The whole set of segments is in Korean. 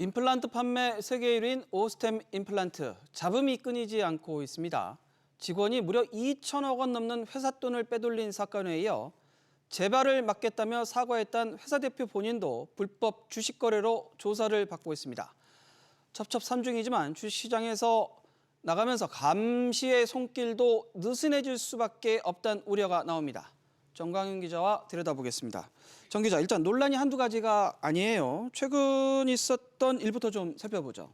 임플란트 판매 세계 1위인 오스템 임플란트, 잡음이 끊이지 않고 있습니다. 직원이 무려 2천억 원 넘는 회사 돈을 빼돌린 사건에 이어 재발을 막겠다며 사과했던 회사 대표 본인도 불법 주식 거래로 조사를 받고 있습니다. 첩첩산중이지만 주식시장에서 나가면서 감시의 손길도 느슨해질 수밖에 없다는 우려가 나옵니다. 정광윤 기자와 들여다보겠습니다. 정 기자, 일단 논란이 한두 가지가 아니에요. 최근 있었던 일부터 좀 살펴보죠.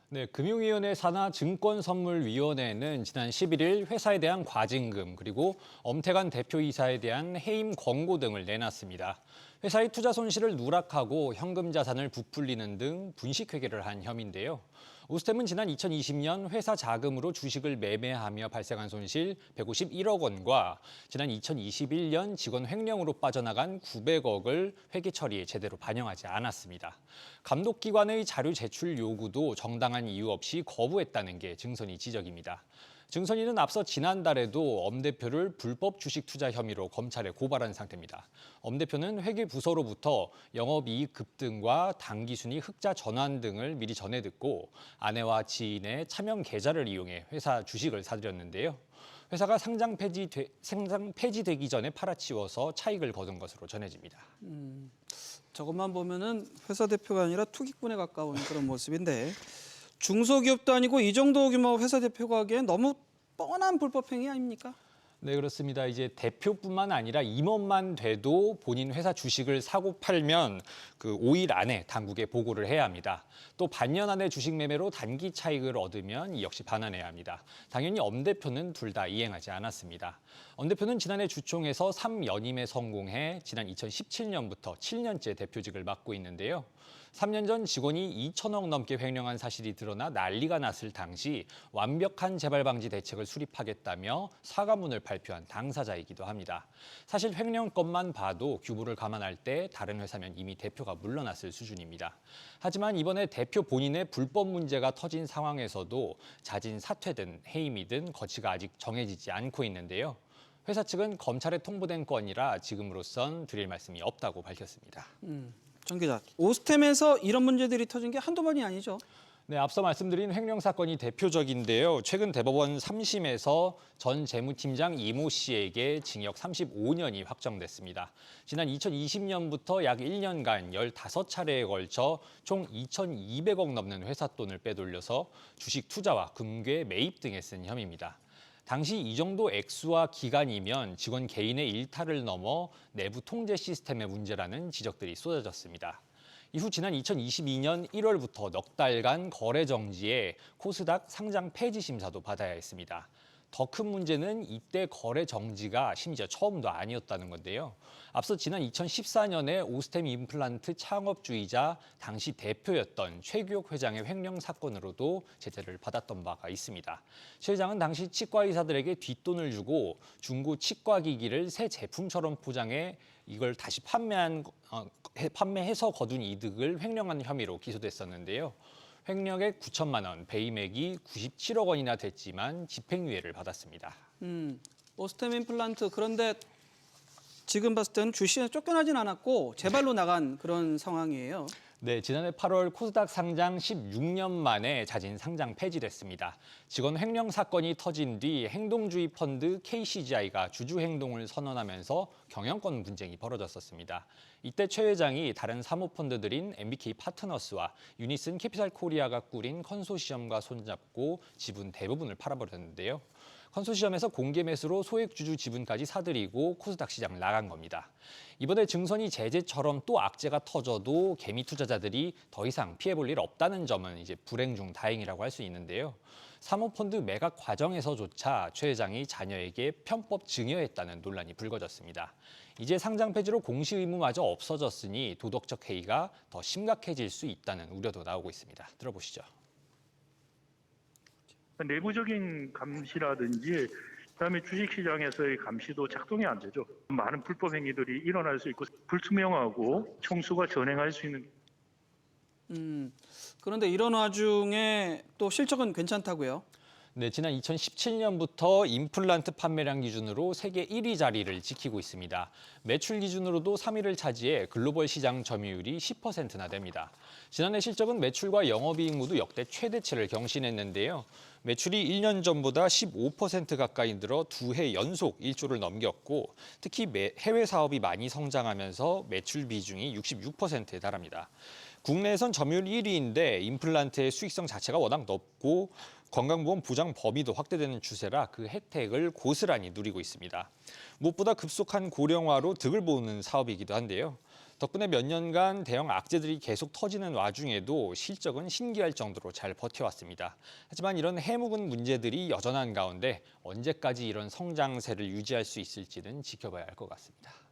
네, 금융위원회 산하 증권선물위원회는 지난 11일 회사에 대한 과징금 그리고 엄태관 대표이사에 대한 해임 권고 등을 내놨습니다. 회사의 투자 손실을 누락하고 현금 자산을 부풀리는 등 분식회계를 한 혐의인데요. 오스템은 지난 2020년 회사 자금으로 주식을 매매하며 발생한 손실 151억 원과 지난 2021년 직원 횡령으로 빠져나간 900억을 회계 처리에 제대로 반영하지 않았습니다. 감독기관의 자료 제출 요구도 정당한 이유 없이 거부했다는 게 증선이 지적입니다. 증선이는 앞서 지난달에도 엄 대표를 불법 주식 투자 혐의로 검찰에 고발한 상태입니다. 엄 대표는 회계부서로부터 영업이익 급등과 당기순이 흑자 전환 등을 미리 전해 듣고 아내와 지인의 차명 계좌를 이용해 회사 주식을 사들였는데요. 회사가 상장 폐지되기 전에 팔아치워서 차익을 거둔 것으로 전해집니다. 저것만 보면은 회사 대표가 아니라 투기꾼에 가까운 그런 모습인데 중소기업도 아니고 이 정도 규모 회사 대표가 하기엔 너무 뻔한 불법 행위 아닙니까? 네, 그렇습니다. 이제 대표뿐만 아니라 임원만 돼도 본인 회사 주식을 사고 팔면 그 5일 안에 당국에 보고를 해야 합니다. 또 반년 안에 주식 매매로 단기 차익을 얻으면 이 역시 반환해야 합니다. 당연히 엄 대표는 둘 다 이행하지 않았습니다. 엄 대표는 지난해 주총에서 3연임에 성공해 지난 2017년부터 7년째 대표직을 맡고 있는데요. 3년 전 직원이 2천억 넘게 횡령한 사실이 드러나 난리가 났을 당시 완벽한 재발 방지 대책을 수립하겠다며 사과문을 발표한 당사자이기도 합니다. 사실 횡령 건만 봐도 규모를 감안할 때 다른 회사면 이미 대표가 물러났을 수준입니다. 하지만 이번에 대표 본인의 불법 문제가 터진 상황에서도 자진 사퇴든 해임이든 거치가 아직 정해지지 않고 있는데요. 회사 측은 검찰에 통보된 건이라 지금으로선 드릴 말씀이 없다고 밝혔습니다. 정 기자, 오스템에서 이런 문제들이 터진 게 한두 번이 아니죠? 네, 앞서 말씀드린 횡령 사건이 대표적인데요. 최근 대법원 3심에서 전 재무팀장 이모 씨에게 징역 35년이 확정됐습니다. 지난 2020년부터 약 1년간 15차례에 걸쳐 총 2,200억 넘는 회사 돈을 빼돌려서 주식 투자와 금괴 매입 등에 쓴 혐의입니다. 당시 이 정도 액수와 기간이면 직원 개인의 일탈을 넘어 내부 통제 시스템의 문제라는 지적들이 쏟아졌습니다. 이후 지난 2022년 1월부터 넉 달간 거래 정지에 코스닥 상장 폐지 심사도 받아야 했습니다. 더 큰 문제는 이때 거래 정지가 심지어 처음도 아니었다는 건데요. 앞서 지난 2014년에 오스템 임플란트 창업주이자 당시 대표였던 최규옥 회장의 횡령 사건으로도 제재를 받았던 바가 있습니다. 최 회장은 당시 치과 의사들에게 뒷돈을 주고 중고 치과기기를 새 제품처럼 포장해 이걸 다시 판매해서 거둔 이득을 횡령한 혐의로 기소됐었는데요. 횡령액 9천만 원, 배임액이 97억 원이나 됐지만 집행유예를 받았습니다. 오스템 임플란트, 그런데 지금 봤을 때는 주식에 쫓겨나진 않았고 재발로 나간 그런 상황이에요. 네, 지난해 8월 코스닥 상장 16년 만에 자진 상장 폐지됐습니다. 직원 횡령 사건이 터진 뒤 행동주의 펀드 KCGI가 주주 행동을 선언하면서 경영권 분쟁이 벌어졌었습니다. 이때 최 회장이 다른 사모펀드들인 MBK 파트너스와 유니슨 캐피탈 코리아가 꾸린 컨소시엄과 손잡고 지분 대부분을 팔아버렸는데요. 컨소시엄에서 공개 매수로 소액주주 지분까지 사들이고 코스닥 시장을 나간 겁니다. 이번에 증선이 제재처럼 또 악재가 터져도 개미 투자자들이 더 이상 피해볼 일 없다는 점은 이제 불행 중 다행이라고 할 수 있는데요. 사모펀드 매각 과정에서조차 최 회장이 자녀에게 편법 증여했다는 논란이 불거졌습니다. 이제 상장 폐지로 공시 의무마저 없어졌으니 도덕적 해이가 더 심각해질 수 있다는 우려도 나오고 있습니다. 들어보시죠. 내부적인 감시라든지 그다음에 주식시장에서의 감시도 작동이 안 되죠. 많은 불법 행위들이 일어날 수 있고 불투명하고 총수가 전행할 수 있는. 그런데 이런 와중에 또 실적은 괜찮다고요? 네, 지난 2017년부터 임플란트 판매량 기준으로 세계 1위 자리를 지키고 있습니다. 매출 기준으로도 3위를 차지해 글로벌 시장 점유율이 10%나 됩니다. 지난해 실적은 매출과 영업이익 모두 역대 최대치를 경신했는데요. 매출이 1년 전보다 15% 가까이 늘어 2해 연속 1조를 넘겼고 특히 해외 사업이 많이 성장하면서 매출 비중이 66%에 달합니다. 국내에선 점유율 1위인데 임플란트의 수익성 자체가 워낙 높고 건강보험 보장 범위도 확대되는 추세라 그 혜택을 고스란히 누리고 있습니다. 무엇보다 급속한 고령화로 득을 보는 사업이기도 한데요. 덕분에 몇 년간 대형 악재들이 계속 터지는 와중에도 실적은 신기할 정도로 잘 버텨왔습니다. 하지만 이런 해묵은 문제들이 여전한 가운데 언제까지 이런 성장세를 유지할 수 있을지는 지켜봐야 할 것 같습니다.